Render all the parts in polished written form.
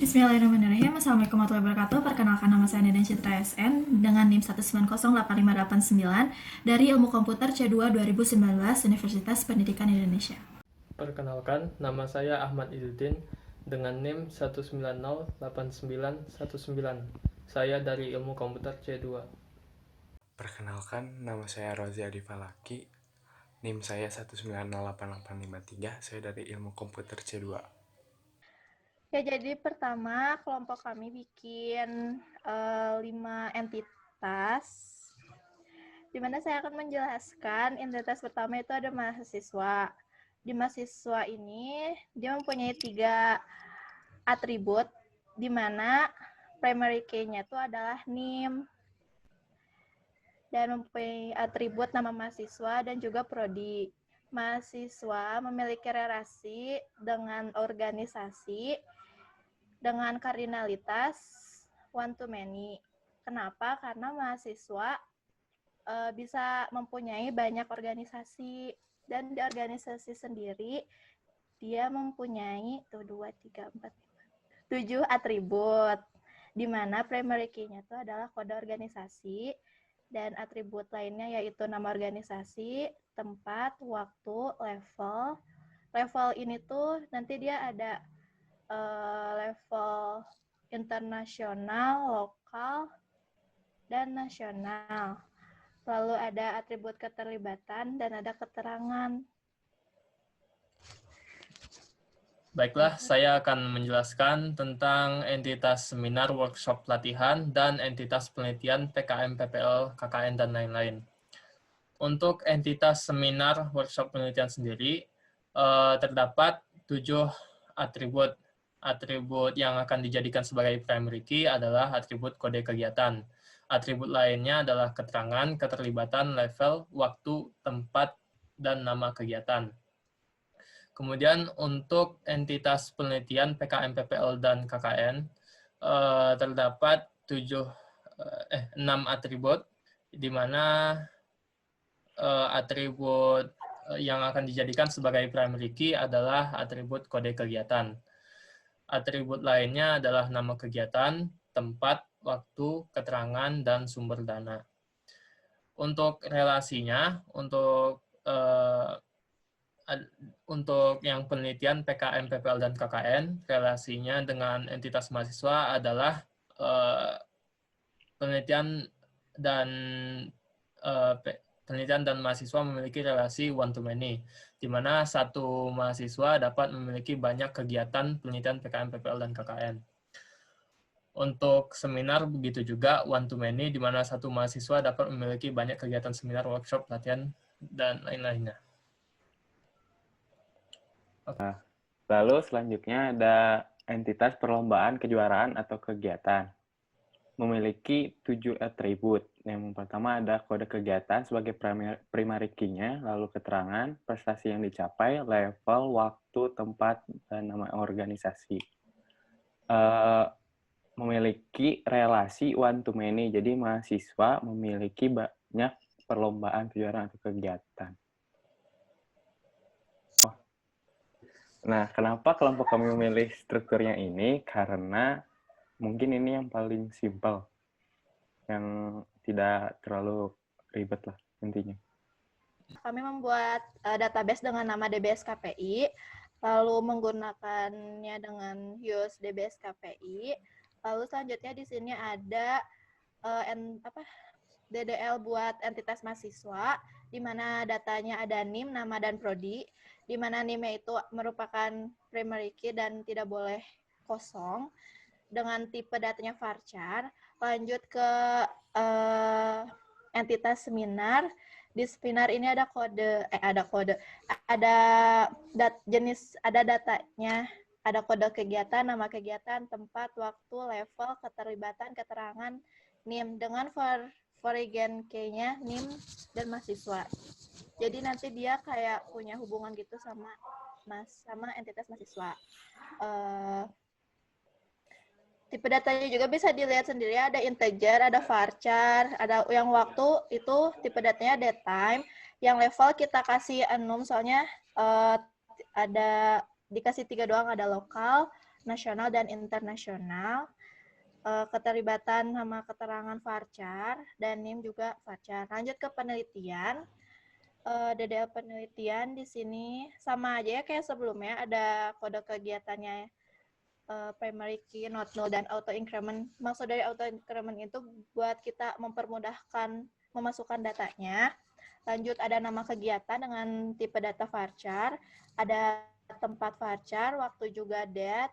Bismillahirrahmanirrahim. Assalamualaikum warahmatullahi wabarakatuh. Perkenalkan, nama saya Neden Citra SN dengan NIM 1908589 dari Ilmu Komputer C2 2019 Universitas Pendidikan Indonesia. Perkenalkan, nama saya Ahmad Izzuddin dengan NIM 1908919. Saya dari Ilmu Komputer C2. Perkenalkan, nama saya Rozi Adi Falaki. NIM saya 1908853. Saya dari Ilmu Komputer C2. Ya, jadi pertama kelompok kami bikin 5 entitas, di mana saya akan menjelaskan entitas pertama itu ada mahasiswa. Di mahasiswa ini dia mempunyai 3 atribut, di mana primary key-nya itu adalah NIM, dan mempunyai atribut nama mahasiswa dan juga prodi. Mahasiswa memiliki relasi dengan organisasi dengan kardinalitas one to many. Kenapa? Karena mahasiswa bisa mempunyai banyak organisasi, dan di organisasi sendiri dia mempunyai 7 atribut, di mana primary key-nya itu adalah kode organisasi, dan atribut lainnya yaitu nama organisasi, tempat, waktu, level. Level ini tuh nanti dia ada level internasional, lokal, dan nasional. Lalu ada atribut keterlibatan dan ada keterangan. Baiklah, saya akan menjelaskan tentang entitas seminar, workshop, pelatihan, dan entitas penelitian PKM, PPL, KKN, dan lain-lain. Untuk entitas seminar, workshop, penelitian sendiri, terdapat 7 atribut. Atribut yang akan dijadikan sebagai primary key adalah atribut kode kegiatan. Atribut lainnya adalah keterangan, keterlibatan, level, waktu, tempat, dan nama kegiatan. Kemudian untuk entitas penelitian PKM, PPL, dan KKN, terdapat 6 atribut, di mana atribut yang akan dijadikan sebagai primary key adalah atribut kode kegiatan. Atribut lainnya adalah nama kegiatan, tempat, waktu, keterangan, dan sumber dana. Untuk relasinya, untuk yang penelitian PKM, PPL, dan KKN, relasinya dengan entitas mahasiswa adalah penelitian dan mahasiswa memiliki relasi one to many, di mana satu mahasiswa dapat memiliki banyak kegiatan penelitian PKM, PPL, dan KKN. Untuk seminar begitu juga one to many, di mana satu mahasiswa dapat memiliki banyak kegiatan seminar, workshop, pelatihan, dan lain-lainnya. Lalu selanjutnya ada entitas perlombaan, kejuaraan, atau kegiatan. Memiliki 7 atribut. Yang pertama ada kode kegiatan sebagai primary key-nya, lalu keterangan, prestasi yang dicapai, level, waktu, tempat, dan nama organisasi. Memiliki relasi one to many, jadi mahasiswa memiliki banyak perlombaan, kejuaraan, atau kegiatan. Nah, kenapa kelompok kami memilih strukturnya ini? Karena mungkin ini yang paling simpel, yang tidak terlalu ribet lah intinya. Kami membuat database dengan nama DBS KPI, lalu menggunakannya dengan use DBS KPI. Lalu selanjutnya di sini ada DDL buat entitas mahasiswa, di mana datanya ada NIM, nama, dan prodi, di mana NIM-nya itu merupakan primary key dan tidak boleh kosong, dengan tipe datanya varchar. Lanjut ke entitas seminar. Di seminar ini ada datanya, ada kode kegiatan, nama kegiatan, tempat, waktu, level, keterlibatan, keterangan, NIM, dengan foreign key-nya NIM dan mahasiswa. Jadi nanti dia kayak punya hubungan gitu sama entitas mahasiswa. Tipe datanya juga bisa dilihat sendiri, ada integer, ada varchar, ada yang waktu itu tipe datanya datetime, yang level kita kasih enum soalnya ada dikasih 3 doang, ada lokal, nasional dan internasional, keterlibatan sama keterangan varchar, dan NIM juga varchar. Lanjut ke penelitian. DDL penelitian di sini sama aja ya kayak sebelumnya, ada kode kegiatannya, primary key, not null, dan auto increment. Maksud dari auto increment itu buat kita mempermudahkan memasukkan datanya. Lanjut ada nama kegiatan dengan tipe data varchar, ada tempat varchar, waktu juga date,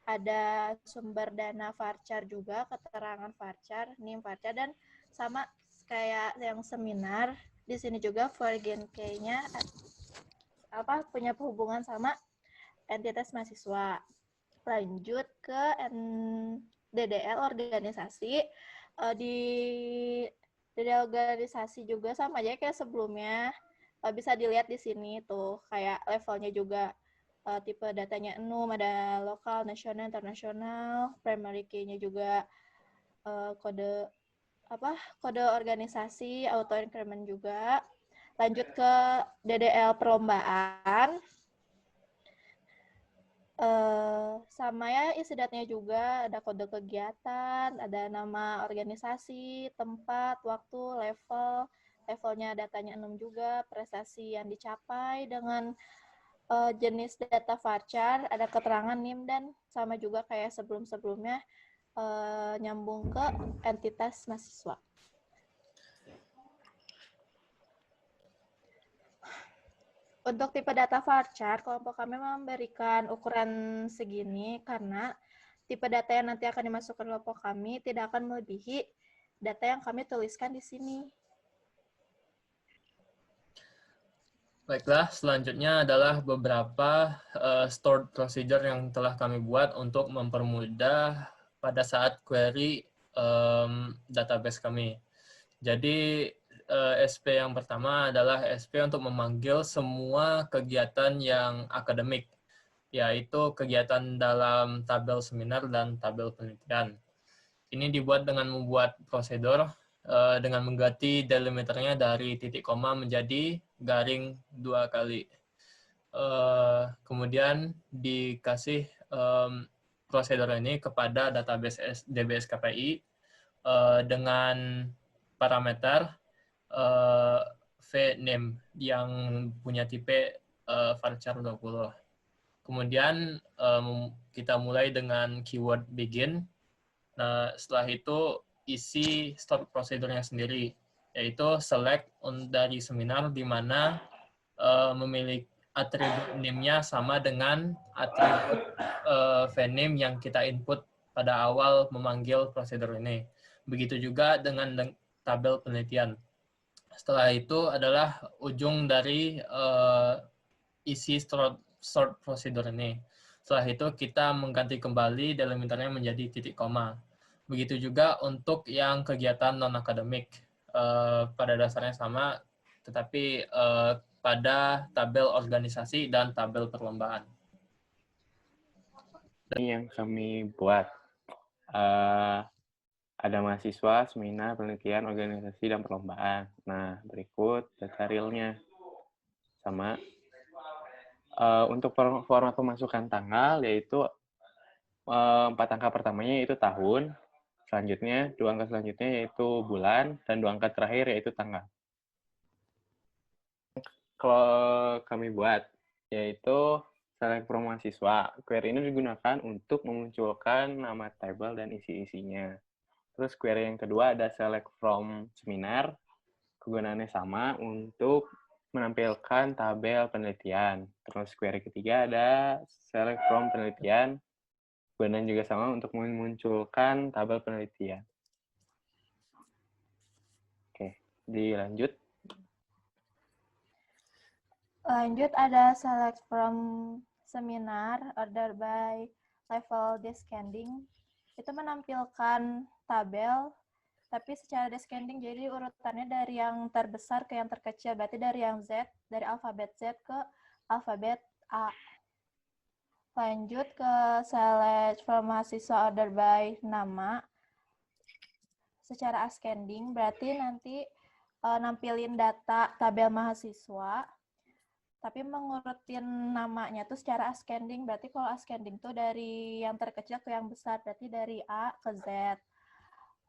ada sumber dana varchar juga, keterangan varchar, NIM varchar, dan sama kayak yang seminar, di sini juga Forgen Key-nya punya hubungan sama entitas mahasiswa. Lanjut ke DDL organisasi. Di DDL organisasi juga sama aja kayak sebelumnya. Bisa dilihat di sini tuh kayak levelnya juga, tipe datanya enum, ada lokal, nasional, internasional, primary key-nya juga kode organisasi, auto increment juga. Lanjut ke DDL perlombaan. Sama ya isi datanya juga, ada kode kegiatan, ada nama organisasi, tempat, waktu, levelnya datanya 6 juga, prestasi yang dicapai dengan jenis data varchar, ada keterangan NIM, dan sama juga kayak sebelum-sebelumnya, nyambung ke entitas mahasiswa. Untuk tipe data varchar, kelompok kami memberikan ukuran segini karena tipe data yang nanti akan dimasukkan kelompok kami tidak akan melebihi data yang kami tuliskan di sini. Baiklah, selanjutnya adalah beberapa stored procedure yang telah kami buat untuk mempermudah pada saat query database kami. Jadi SP yang pertama adalah SP untuk memanggil semua kegiatan yang akademik, yaitu kegiatan dalam tabel seminar dan tabel penelitian. Ini dibuat dengan membuat prosedur dengan mengganti delimiternya dari titik koma menjadi garing 2 kali. Kemudian dikasih prosedur ini kepada database DBS KPI dengan parameter vname yang punya tipe varchar 20. Kemudian kita mulai dengan keyword begin. Nah, setelah itu isi stored prosedurnya sendiri, yaitu select dari seminar di mana memiliki atribut name-nya sama dengan atribut vname yang kita input pada awal memanggil prosedur ini. Begitu juga dengan tabel penelitian. Setelah itu adalah ujung dari isi stored procedure ini. Setelah itu kita mengganti kembali delimiternya menjadi titik koma. Begitu juga untuk yang kegiatan non-akademik. Pada dasarnya sama, tetapi pada tabel organisasi dan tabel perlombaan. Ini yang kami buat. Ada mahasiswa, seminar, penelitian, organisasi, dan perlombaan. Nah, berikut data realnya. Sama. Untuk format pemasukan tanggal, yaitu 4 angka pertamanya yaitu tahun, selanjutnya 2 angka selanjutnya yaitu bulan, dan 2 angka terakhir yaitu tanggal. Kalau kami buat, yaitu select from mahasiswa. Query ini digunakan untuk memunculkan nama table dan isi-isinya. Terus query yang kedua ada select from seminar. Kegunaannya sama untuk menampilkan tabel penelitian. Terus query ketiga ada select from penelitian. Kegunaan juga sama untuk memunculkan tabel penelitian. Oke, dilanjut. Lanjut ada select from seminar, order by level descending. Itu menampilkan tabel, tapi secara descending, jadi urutannya dari yang terbesar ke yang terkecil. Berarti dari yang Z, dari alfabet Z ke alfabet A. Lanjut ke select from mahasiswa order by nama. Secara ascending, berarti nanti nampilin data tabel mahasiswa. tapi mengurutin namanya tuh secara ascending. Berarti kalau ascending tuh dari yang terkecil ke yang besar, berarti dari A ke Z.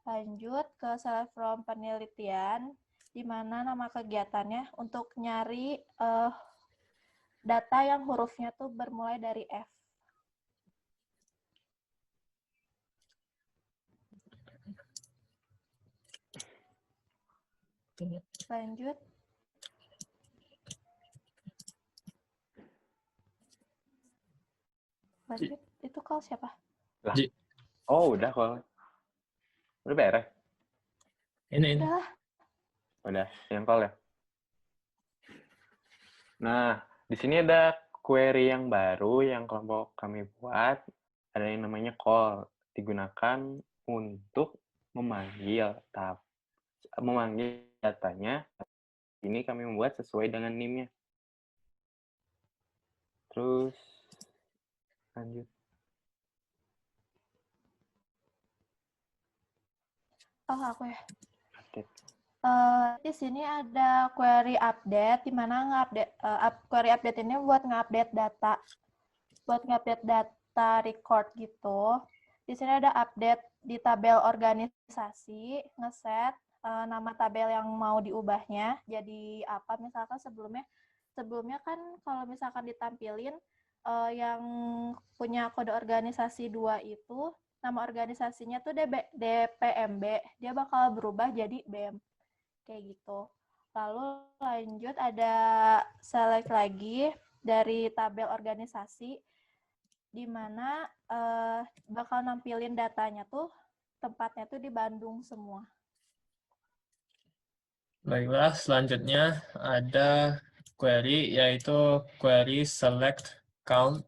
Lanjut ke select from penelitian, di mana nama kegiatannya untuk nyari data yang hurufnya tuh bermulai dari F. Lanjut. Lanjut. Itu call siapa? Lah. Ji. Oh, udah call. Udah beres? Ini. Udah. Udah, yang call ya? Nah, di sini ada query yang baru yang kelompok kami buat. Ada yang namanya call. Digunakan untuk memanggil datanya. Ini kami membuat sesuai dengan NIM-nya. Terus, lanjut. Oh, aku ya. Update. Di sini ada query update, di mana query update ini buat nge-update data. Buat nge-update data record gitu. Di sini ada update di tabel organisasi, ngeset nama tabel yang mau diubahnya. Jadi apa, misalkan sebelumnya kan kalau misalkan ditampilin yang punya kode organisasi 2 itu, nama organisasinya tuh DPMB, dia bakal berubah jadi BEM. Kayak gitu. Lalu lanjut ada select lagi dari tabel organisasi, di mana bakal nampilin datanya tuh, tempatnya tuh di Bandung semua. Baiklah, selanjutnya ada query, yaitu query select count,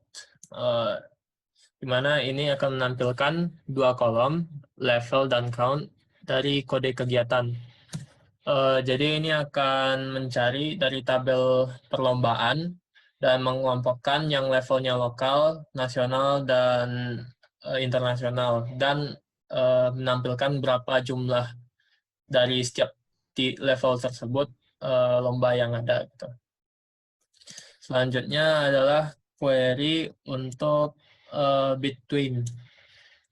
di mana ini akan menampilkan dua kolom, level dan count, dari kode kegiatan. Jadi ini akan mencari dari tabel perlombaan dan mengelompokkan yang levelnya lokal, nasional, dan internasional, dan menampilkan berapa jumlah dari setiap di level tersebut lomba yang ada. Gitu. Selanjutnya adalah query untuk between.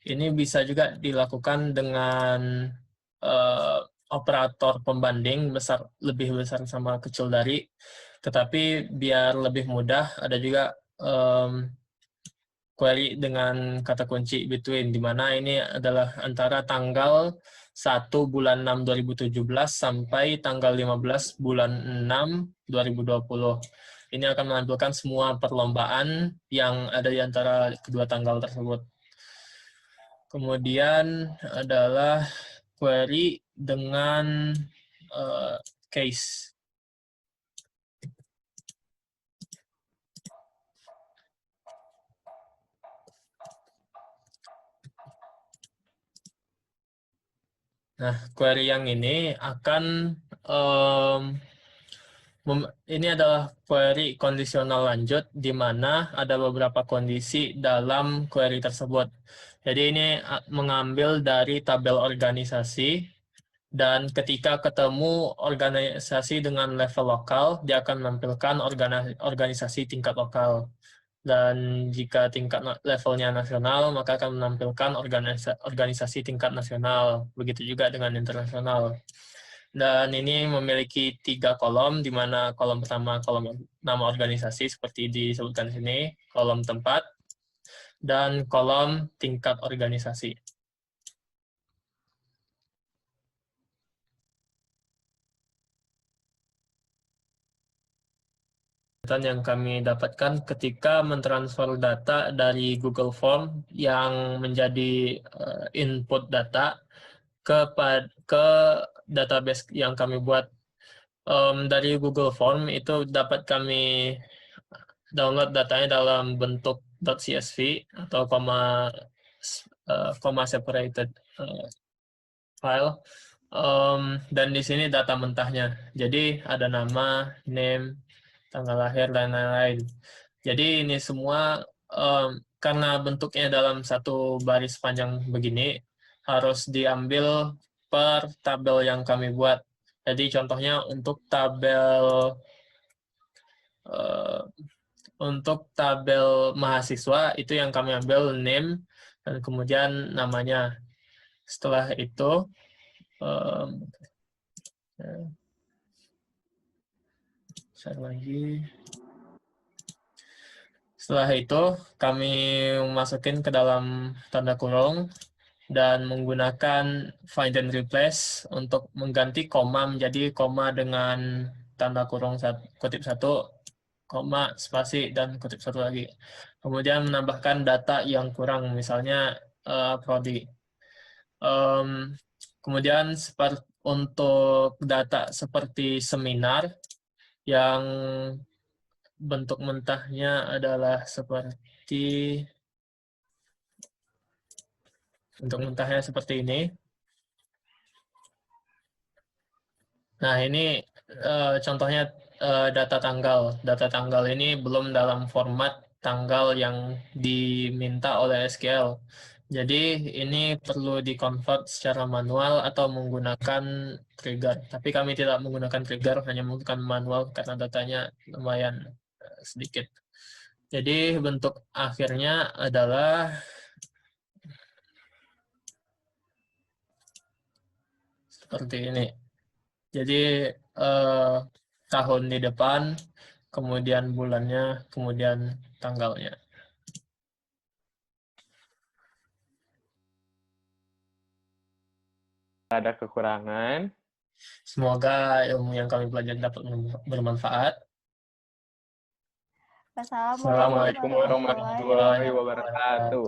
Ini bisa juga dilakukan dengan operator pembanding lebih besar sama kecil dari, tetapi biar lebih mudah ada juga query dengan kata kunci between, di mana ini adalah antara tanggal 1 bulan 6 2017 sampai tanggal 15 bulan 6 2020. Ini akan menampilkan semua perlombaan yang ada di antara kedua tanggal tersebut. Kemudian adalah query dengan case. Nah, query yang ini akan ini adalah query kondisional lanjut, di mana ada beberapa kondisi dalam query tersebut. Jadi ini mengambil dari tabel organisasi, dan ketika ketemu organisasi dengan level lokal, dia akan menampilkan organisasi tingkat lokal. Dan jika tingkat levelnya nasional, maka akan menampilkan organisasi tingkat nasional. Begitu juga dengan internasional. Dan ini memiliki 3 kolom, di mana kolom pertama kolom nama organisasi seperti disebutkan di sini, kolom tempat, dan kolom tingkat organisasi. Yang kami dapatkan ketika mentransfer data dari Google Form yang menjadi input data ke database yang kami buat. Dari Google Form itu dapat kami download datanya dalam bentuk .csv atau comma separated file, dan di sini data mentahnya. Jadi ada nama, name, tanggal lahir, dan lain-lain. Jadi ini semua karena bentuknya dalam satu baris panjang begini, harus diambil per tabel yang kami buat. Jadi contohnya untuk tabel Untuk tabel mahasiswa itu yang kami ambil name dan kemudian namanya. Setelah itu setelah itu kami masukin ke dalam tanda kurung dan menggunakan find and replace untuk mengganti koma menjadi koma dengan tanda kurung kutip 1, koma, spasi, dan kutip 1 lagi. Kemudian menambahkan data yang kurang, misalnya prodi. Kemudian untuk data seperti seminar yang bentuk mentahnya adalah seperti ini. Nah, ini contohnya data tanggal. Data tanggal ini belum dalam format tanggal yang diminta oleh SQL. Jadi ini perlu di-convert secara manual atau menggunakan trigger. Tapi kami tidak menggunakan trigger, hanya menggunakan manual karena datanya lumayan sedikit. Jadi bentuk akhirnya adalah seperti ini. Jadi tahun di depan, kemudian bulannya, kemudian tanggalnya. Ada kekurangan. Semoga ilmu yang kami pelajari dapat bermanfaat. Wassalamualaikum Assalamualaikum warahmatullahi wabarakatuh.